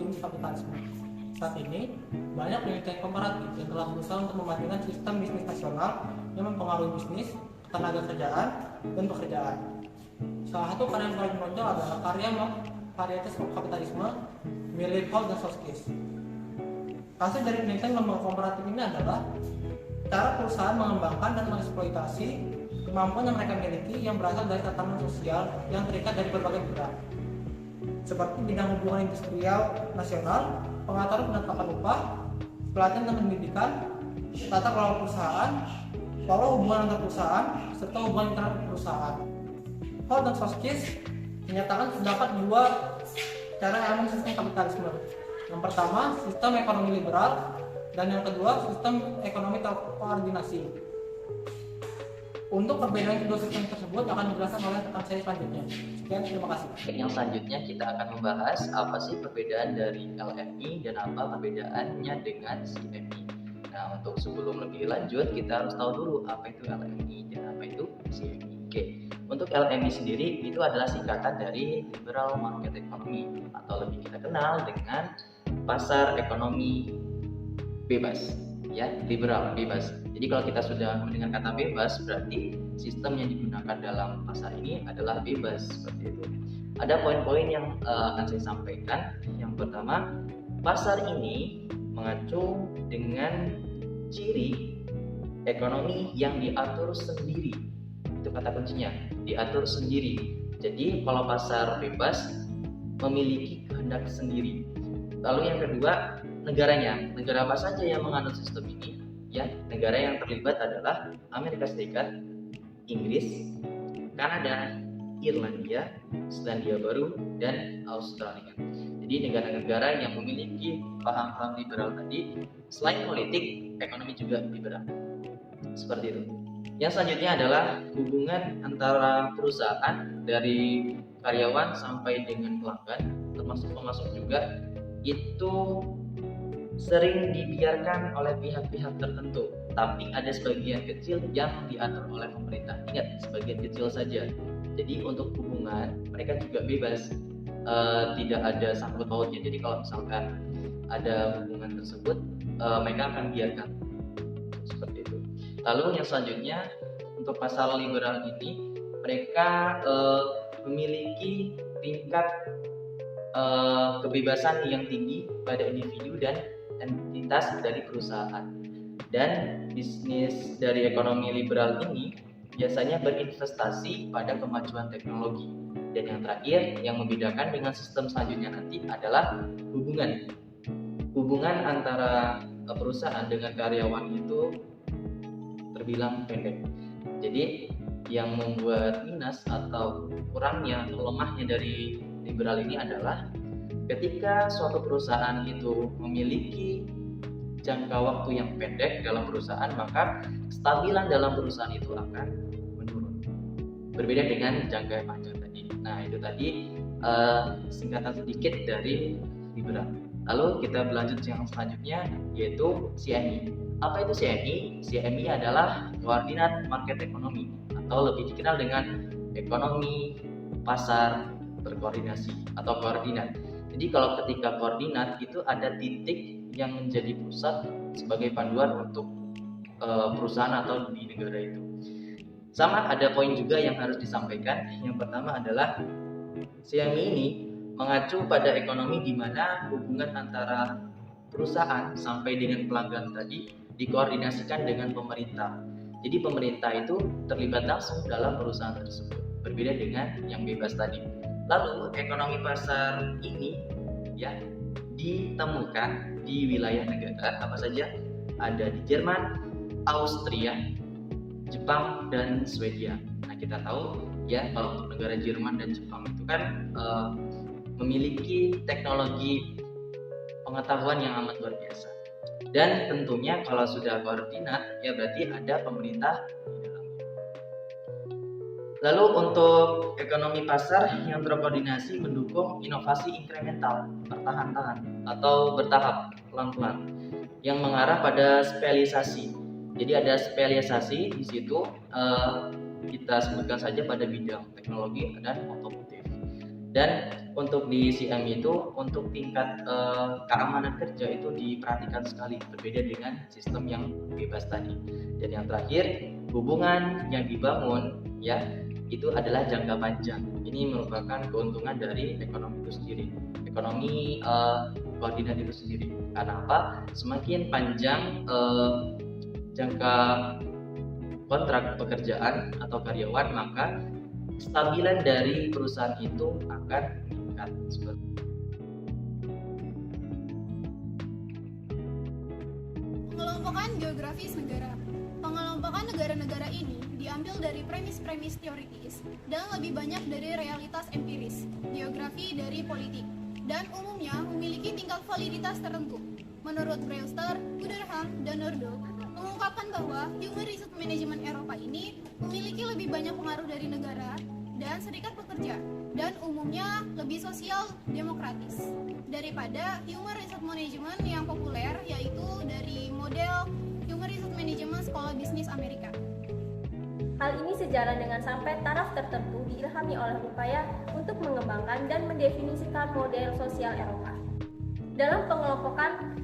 bisnis kapitalisme. Saat ini, banyak penelitian komparatif yang telah berusaha untuk membandingkan sistem bisnis nasional yang mempengaruhi bisnis, ketenagakerjaan, dan pekerjaan. Salah satu karya yang paling menonjol adalah karya Varieties of Kapitalisme, milik Hall dan Soskies. Hasil dari penelitian lembaga komparatif ini adalah cara perusahaan mengembangkan dan mengeksploitasi kemampuan yang mereka miliki yang berasal dari tatanan sosial yang terikat dari berbagai bidang, seperti bidang hubungan industrial nasional, pengaturan penetapan upah, pelatihan dan pendidikan, tata kelola perusahaan, pola hubungan antar perusahaan, serta hubungan internal perusahaan. Hall dan Soskies menyatakan terdapat dua cara elemen sistem kapitalisme. Yang pertama, sistem ekonomi liberal, dan yang kedua, sistem ekonomi terkoordinasi. Untuk perbedaan kedua sistem tersebut akan dijelaskan oleh rekan saya selanjutnya. Sekian, terima kasih. Yang selanjutnya kita akan membahas apa sih perbedaan dari LMI dan apa perbedaannya dengan CMI. Nah, untuk sebelum lebih lanjut kita harus tahu dulu apa itu LMI dan apa itu CMI. Oke, untuk LMI sendiri itu adalah singkatan dari Liberal Market Economy atau lebih kita kenal dengan pasar ekonomi bebas. Ya, liberal, bebas. Jadi kalau kita sudah mendengar kata bebas, berarti sistem yang digunakan dalam pasar ini adalah bebas, seperti itu. Ada poin-poin yang akan saya sampaikan. Yang pertama, pasar ini mengacu dengan ciri ekonomi yang diatur sendiri. Itu kata kuncinya, diatur sendiri. Jadi kalau pasar bebas memiliki kehendak sendiri. Lalu yang kedua, negaranya. Negara apa saja yang menganut sistem ini? Ya, negara yang terlibat adalah Amerika Serikat, Inggris, Kanada, Irlandia, Selandia Baru, dan Australia. Jadi negara-negara yang memiliki paham-paham liberal tadi, selain politik, ekonomi juga liberal. Seperti itu. Yang selanjutnya adalah hubungan antara perusahaan dari karyawan sampai dengan pelanggan, termasuk pemasok juga, itu sering dibiarkan oleh pihak-pihak tertentu, tapi ada sebagian kecil yang diatur oleh pemerintah. Ingat, sebagian kecil saja. Jadi untuk hubungan mereka juga bebas, tidak ada sangkut pautnya. Jadi kalau misalkan ada hubungan tersebut, mereka akan biarkan seperti itu. Lalu yang selanjutnya untuk pasar liberal ini, mereka memiliki tingkat kebebasan yang tinggi pada individu dan entitas dari perusahaan. Dan bisnis dari ekonomi liberal ini biasanya berinvestasi pada kemajuan teknologi. Dan yang terakhir yang membedakan dengan sistem selanjutnya nanti adalah hubungan antara perusahaan dengan karyawan itu terbilang pendek. Jadi yang membuat minus atau kurangnya atau lemahnya dari liberal ini adalah ketika suatu perusahaan itu memiliki jangka waktu yang pendek dalam perusahaan, maka kestabilan dalam perusahaan itu akan menurun. Berbeda dengan jangka yang panjang tadi. Nah, itu tadi singkatan sedikit dari liberal. Lalu kita berlanjut yang selanjutnya, yaitu CMI. Apa itu CMI? CMI adalah Koordinat Market Economy atau lebih dikenal dengan ekonomi pasar berkoordinasi atau koordinat. Jadi kalau ketika koordinat itu ada titik yang menjadi pusat sebagai panduan untuk perusahaan atau di negara itu. Sama ada poin juga yang harus disampaikan. Yang pertama adalah CMI ini mengacu pada ekonomi di mana hubungan antara perusahaan sampai dengan pelanggan tadi dikoordinasikan dengan pemerintah. Jadi pemerintah itu terlibat langsung dalam perusahaan tersebut. Berbeda dengan yang bebas tadi. Lalu ekonomi pasar ini ya ditemukan di wilayah negara apa saja? Ada di Jerman, Austria, Jepang, dan Swedia. Nah, kita tahu ya kalau untuk negara Jerman dan Jepang itu kan memiliki teknologi pengetahuan yang amat luar biasa. Dan tentunya kalau sudah koordinat ya berarti ada pemerintah di dalamnya. Lalu untuk ekonomi pasar yang terkoordinasi mendukung inovasi inkremental, pertahan-tahan atau bertahap, pelan-pelan, yang mengarah pada spesialisasi. Jadi ada spesialisasi di situ kita sebutkan saja pada bidang teknologi dan otomotif. Dan untuk di CMI itu untuk tingkat keamanan kerja itu diperhatikan sekali, berbeda dengan sistem yang bebas tadi. Dan yang terakhir, hubungan yang dibangun ya itu adalah jangka panjang. Ini merupakan keuntungan dari ekonomi itu sendiri, ekonomi koordinat itu sendiri. Karena apa? Semakin panjang jangka kontrak pekerjaan atau karyawan, maka kestabilan dari perusahaan itu akan meningkat. Pengelompokan geografis negara. Pengelompokan negara-negara ini diambil dari premis-premis teoritis dan lebih banyak dari realitas empiris, geografi dari politik, dan umumnya memiliki tingkat validitas tertentu. Menurut Brewster, Gooderham, dan Nordau mengungkapkan bahwa Human Resource Management Eropa ini memiliki lebih banyak pengaruh dari negara dan serikat pekerja, dan umumnya lebih sosial demokratis daripada Human Resource Management yang populer, yaitu dari model Human Resource Management Sekolah Bisnis Amerika. Hal ini sejalan dengan sampai taraf tertentu diilhami oleh upaya untuk mengembangkan dan mendefinisikan model sosial Eropa. Dalam pengelompokan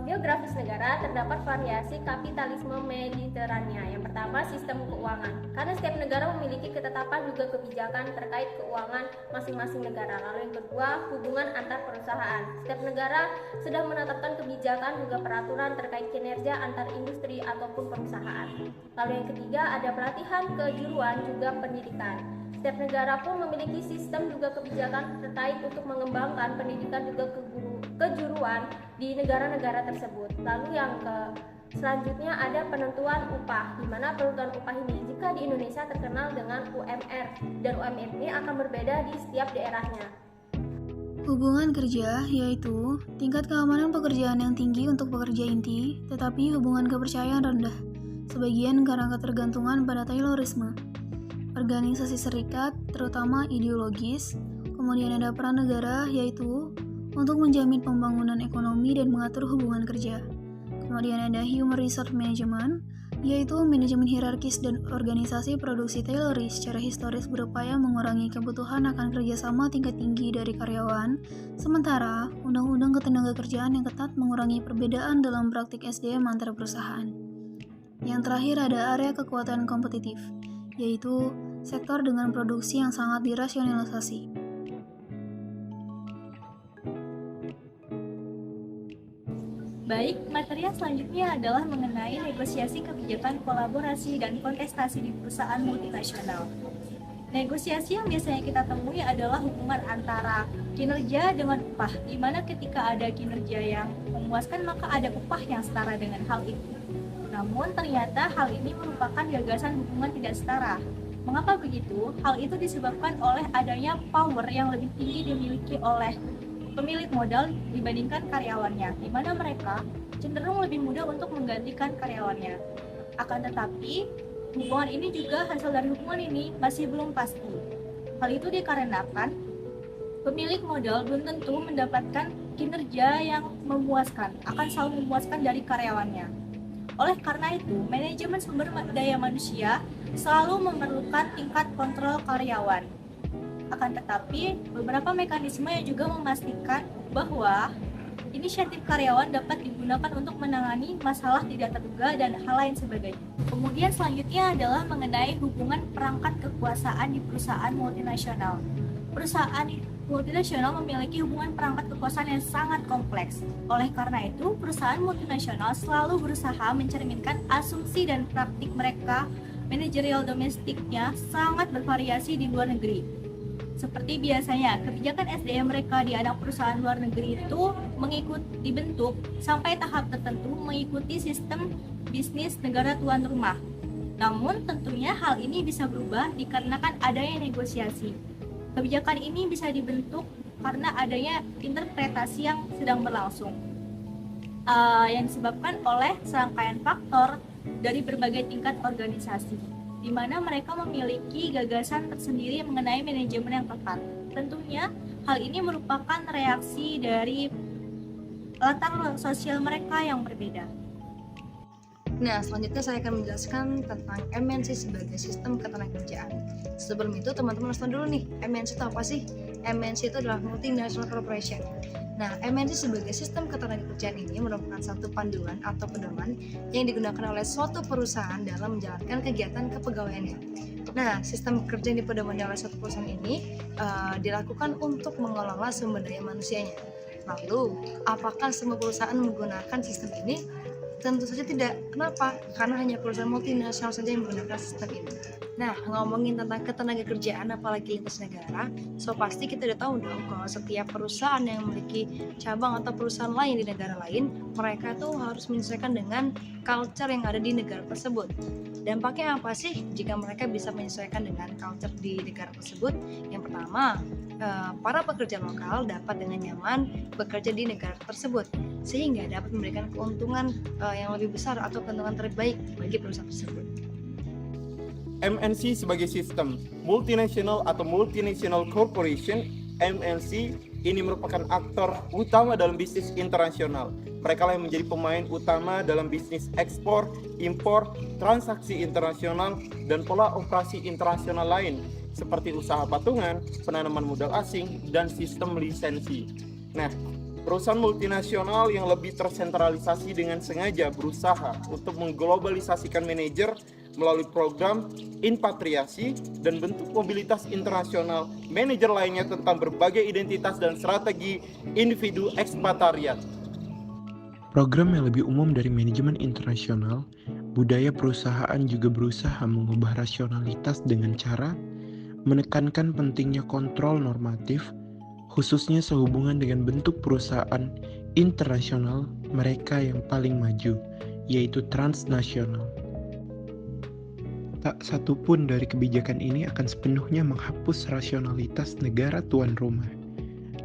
geografis negara terdapat variasi kapitalisme Mediterania. Yang pertama, sistem keuangan. Karena setiap negara memiliki ketetapan juga kebijakan terkait keuangan masing-masing negara. Lalu yang kedua, hubungan antar perusahaan. Setiap negara sudah menetapkan kebijakan juga peraturan terkait kinerja antar industri ataupun perusahaan. Lalu yang ketiga, ada pelatihan kejuruan juga pendidikan. Setiap negara pun memiliki sistem juga kebijakan terkait untuk mengembangkan pendidikan juga kejuruan di negara-negara tersebut. Lalu yang selanjutnya ada penentuan upah, di mana penentuan upah ini jika di Indonesia terkenal dengan UMR, dan UMR ini akan berbeda di setiap daerahnya. Hubungan kerja yaitu tingkat keamanan pekerjaan yang tinggi untuk pekerja inti, tetapi hubungan kepercayaan rendah, sebagian karena ketergantungan pada Taylorisme. Organisasi serikat, terutama ideologis. Kemudian ada peran negara, yaitu untuk menjamin pembangunan ekonomi dan mengatur hubungan kerja. Kemudian ada Human Resource Management, yaitu manajemen hierarkis dan organisasi produksi Tayloris secara historis berupaya mengurangi kebutuhan akan kerjasama tingkat tinggi dari karyawan, sementara Undang-Undang Ketenagakerjaan yang ketat mengurangi perbedaan dalam praktik SDM antar perusahaan. Yang terakhir ada area kekuatan kompetitif, yaitu sektor dengan produksi yang sangat dirasionalisasi. Baik, materi yang selanjutnya adalah mengenai negosiasi kebijakan kolaborasi dan kontestasi di perusahaan multinasional. Negosiasi yang biasanya kita temui adalah hubungan antara kinerja dengan upah, di mana ketika ada kinerja yang memuaskan maka ada upah yang setara dengan hal itu. Namun ternyata hal ini merupakan gagasan hubungan tidak setara. Mengapa begitu? Hal itu disebabkan oleh adanya power yang lebih tinggi dimiliki oleh pemilik modal dibandingkan karyawannya, di mana mereka cenderung lebih mudah untuk menggantikan karyawannya. Akan tetapi, hubungan ini juga hasil dari hubungan ini masih belum pasti. Hal itu dikarenakan pemilik modal belum tentu mendapatkan kinerja yang memuaskan, akan selalu memuaskan dari karyawannya. Oleh karena itu, manajemen sumber daya manusia selalu memerlukan tingkat kontrol karyawan. Akan tetapi, beberapa mekanisme yang juga memastikan bahwa inisiatif karyawan dapat digunakan untuk menangani masalah tidak terduga dan hal lain sebagainya. Kemudian selanjutnya adalah mengenai hubungan perangkat kekuasaan di perusahaan multinasional. Perusahaan multinasional memiliki hubungan perangkat kekuasaan yang sangat kompleks. Oleh karena itu, perusahaan multinasional selalu berusaha mencerminkan asumsi dan praktik mereka manajerial domestiknya sangat bervariasi di luar negeri. Seperti biasanya, kebijakan SDM mereka di anak perusahaan luar negeri itu dibentuk sampai tahap tertentu mengikuti sistem bisnis negara tuan rumah. Namun tentunya hal ini bisa berubah dikarenakan adanya negosiasi. Kebijakan ini bisa dibentuk karena adanya interpretasi yang sedang berlangsung, yang disebabkan oleh serangkaian faktor dari berbagai tingkat organisasi, di mana mereka memiliki gagasan tersendiri mengenai manajemen yang tepat. Tentunya hal ini merupakan reaksi dari latar sosial mereka yang berbeda. Nah, selanjutnya saya akan menjelaskan tentang MNC sebagai sistem ketenagakerjaan. Sebelum itu, teman-teman harus tahu dulu nih, MNC itu apa sih? MNC itu adalah Multinational Corporation. Nah, MNC sebagai sistem ketenagakerjaan ini merupakan satu panduan atau pedoman yang digunakan oleh suatu perusahaan dalam menjalankan kegiatan kepegawaiannya. Nah, sistem kerja yang dipedomani oleh suatu perusahaan ini dilakukan untuk mengelola sumber daya manusianya. Lalu, apakah semua perusahaan menggunakan sistem ini? Tentu saja tidak. Kenapa? Karena hanya perusahaan multinasional saja yang menggunakan sistem ini. Nah, ngomongin tentang ketenagakerjaan apalagi lintas negara, pasti kita udah tahu dong kalau setiap perusahaan yang memiliki cabang atau perusahaan lain di negara lain, mereka tuh harus menyesuaikan dengan culture yang ada di negara tersebut. Dampaknya apa sih jika mereka bisa menyesuaikan dengan culture di negara tersebut? Yang pertama, para pekerja lokal dapat dengan nyaman bekerja di negara tersebut, sehingga dapat memberikan keuntungan yang lebih besar atau keuntungan terbaik bagi perusahaan tersebut. MNC sebagai sistem multinational atau multinational corporation, MNC ini merupakan aktor utama dalam bisnis internasional. Mereka lah yang menjadi pemain utama dalam bisnis ekspor, impor, transaksi internasional, dan pola operasi internasional lain seperti usaha patungan, penanaman modal asing, dan sistem lisensi. Nah, perusahaan multinasional yang lebih tersentralisasi dengan sengaja berusaha untuk mengglobalisasikan manajer melalui program inpatriasi dan bentuk mobilitas internasional manajer lainnya tentang berbagai identitas dan strategi individu ekspatriat. Program yang lebih umum dari manajemen internasional, budaya perusahaan juga berusaha mengubah rasionalitas dengan cara menekankan pentingnya kontrol normatif, khususnya sehubungan dengan bentuk perusahaan internasional mereka yang paling maju, yaitu transnasional. Tak satu pun dari kebijakan ini akan sepenuhnya menghapus rasionalitas negara tuan rumah.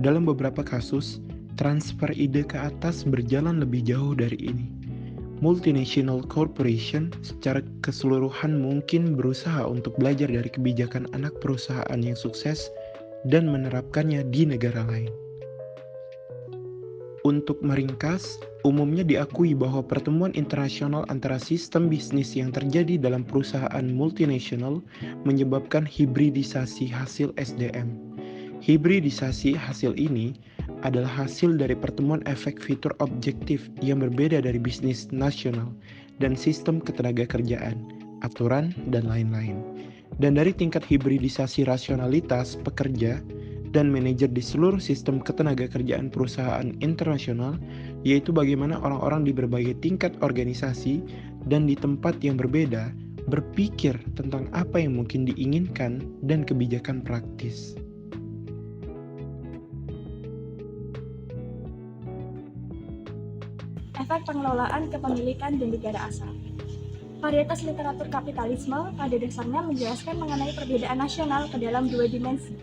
Dalam beberapa kasus, transfer ide ke atas berjalan lebih jauh dari ini. Multinational corporation secara keseluruhan mungkin berusaha untuk belajar dari kebijakan anak perusahaan yang sukses dan menerapkannya di negara lain. Untuk meringkas, umumnya diakui bahwa pertemuan internasional antara sistem bisnis yang terjadi dalam perusahaan multinasional menyebabkan hibridisasi hasil SDM. Hibridisasi hasil ini adalah hasil dari pertemuan efek fitur objektif yang berbeda dari bisnis nasional dan sistem ketenagakerjaan, aturan, dan lain-lain. Dan dari tingkat hibridisasi rasionalitas pekerja dan manajer di seluruh sistem ketenagakerjaan perusahaan internasional, yaitu bagaimana orang-orang di berbagai tingkat organisasi dan di tempat yang berbeda berpikir tentang apa yang mungkin diinginkan dan kebijakan praktis. Efek pengelolaan kepemilikan dan negara asal. Varietas literatur kapitalisme pada dasarnya menjelaskan mengenai perbedaan nasional ke dalam dua dimensi.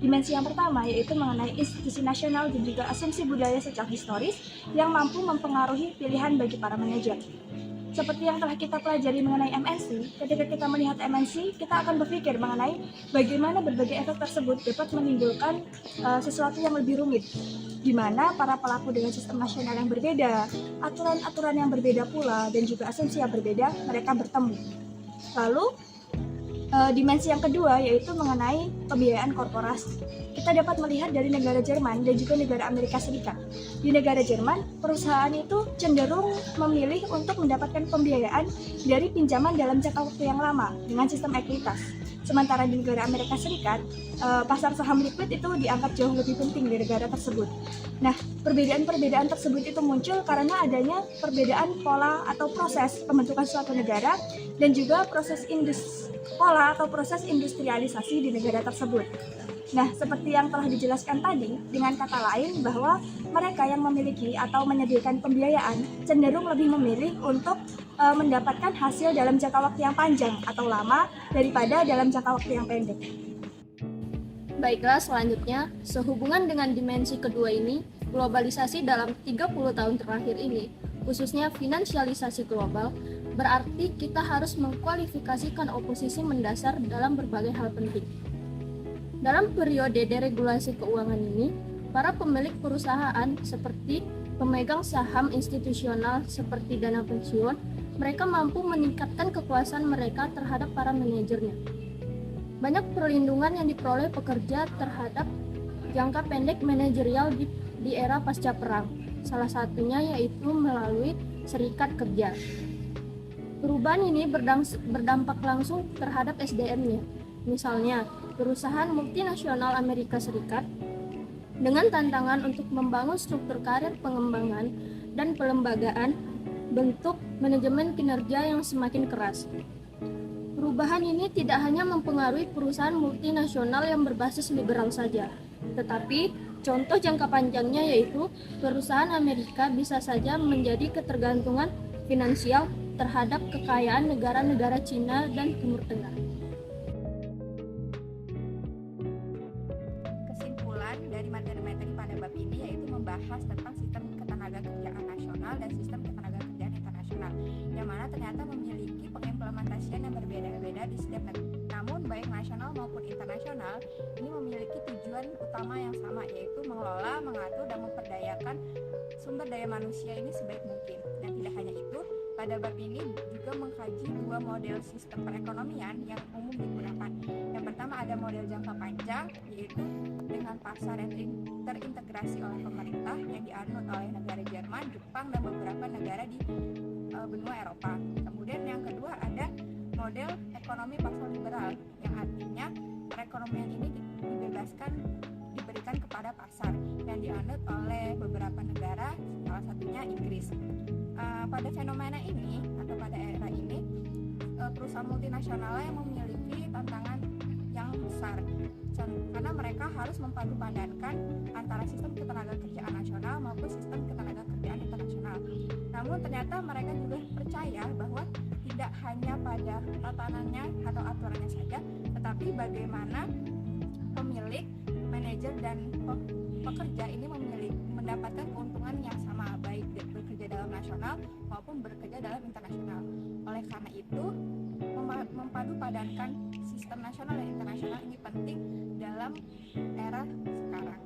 Dimensi yang pertama yaitu mengenai institusi nasional dan juga asumsi budaya secara historis yang mampu mempengaruhi pilihan bagi para manajer. Seperti yang telah kita pelajari mengenai MNC, ketika kita melihat MNC, kita akan berpikir mengenai bagaimana berbagai efek tersebut dapat menimbulkan sesuatu yang lebih rumit, di mana para pelaku dengan sistem nasional yang berbeda, aturan-aturan yang berbeda pula, dan juga asumsi yang berbeda, mereka bertemu. Lalu, dimensi yang kedua yaitu mengenai pembiayaan korporasi. Kita dapat melihat dari negara Jerman dan juga negara Amerika Serikat. Di negara Jerman, perusahaan itu cenderung memilih untuk mendapatkan pembiayaan dari pinjaman dalam jangka waktu yang lama dengan sistem ekuitas. Sementara di negara Amerika Serikat, pasar saham liquid itu dianggap jauh lebih penting di negara tersebut. Nah, perbedaan-perbedaan tersebut itu muncul karena adanya perbedaan pola atau proses pembentukan suatu negara dan juga proses pola atau proses industrialisasi di negara tersebut. Nah, seperti yang telah dijelaskan tadi, dengan kata lain bahwa mereka yang memiliki atau menyediakan pembiayaan cenderung lebih memilih untuk mendapatkan hasil dalam jangka waktu yang panjang atau lama daripada dalam jangka waktu yang pendek. Baiklah, selanjutnya, sehubungan dengan dimensi kedua ini, globalisasi dalam 30 tahun terakhir ini, khususnya finansialisasi global, berarti kita harus mengkualifikasikan oposisi mendasar dalam berbagai hal penting. Dalam periode deregulasi keuangan ini, para pemilik perusahaan seperti pemegang saham institusional seperti dana pensiun, mereka mampu meningkatkan kekuasaan mereka terhadap para manajernya. Banyak perlindungan yang diperoleh pekerja terhadap jangka pendek manajerial di era pasca perang. Salah satunya yaitu melalui serikat kerja. Perubahan ini berdampak langsung terhadap SDM-nya. Misalnya, perusahaan multinasional Amerika Serikat dengan tantangan untuk membangun struktur karir pengembangan dan pelembagaan bentuk manajemen kinerja yang semakin keras. Perubahan ini tidak hanya mempengaruhi perusahaan multinasional yang berbasis liberal saja, tetapi contoh jangka panjangnya yaitu perusahaan Amerika bisa saja menjadi ketergantungan finansial terhadap kekayaan negara-negara Cina dan Timur Tengah. Kesimpulan dari materi-materi pada bab ini yaitu membahas tentang sistem ketenagakerjaan nasional dan sistem ketenagakerjaan internasional, yang mana ternyata memiliki pengimplementasian yang berbeda-beda di setiap negara. Namun baik nasional maupun internasional ini memiliki tujuan utama yang sama, yaitu mengelola, mengatur, dan memperdayakan sumber daya manusia ini sebaik mungkin. Dan tidak hanya itu, pada bab ini juga mengkaji dua model sistem perekonomian yang umum digunakan. Yang pertama ada model jangka panjang, yaitu dengan pasar yang terintegrasi oleh pemerintah yang dianut oleh negara Jerman, Jepang, dan beberapa negara di benua Eropa. Kemudian yang kedua ada model ekonomi pasar liberal, yang artinya perekonomian ini diberikan kepada pasar yang dianut oleh beberapa negara, salah satunya Inggris. Pada fenomena ini atau pada era ini, perusahaan multinasional yang memiliki tantangan yang besar karena mereka harus mempadu-padankan antara sistem ketenagakerjaan nasional maupun sistem ketenagakerjaan internasional. Namun ternyata mereka juga percaya bahwa tidak hanya pada tatanannya atau aturannya saja, tetapi bagaimana pemilik, manajer, dan pekerja ini mendapatkan keuntungan yang sama, baik bekerja dalam nasional maupun bekerja dalam internasional. Oleh karena itu, mempadu-padankan sistem nasional dan internasional ini penting dalam era sekarang.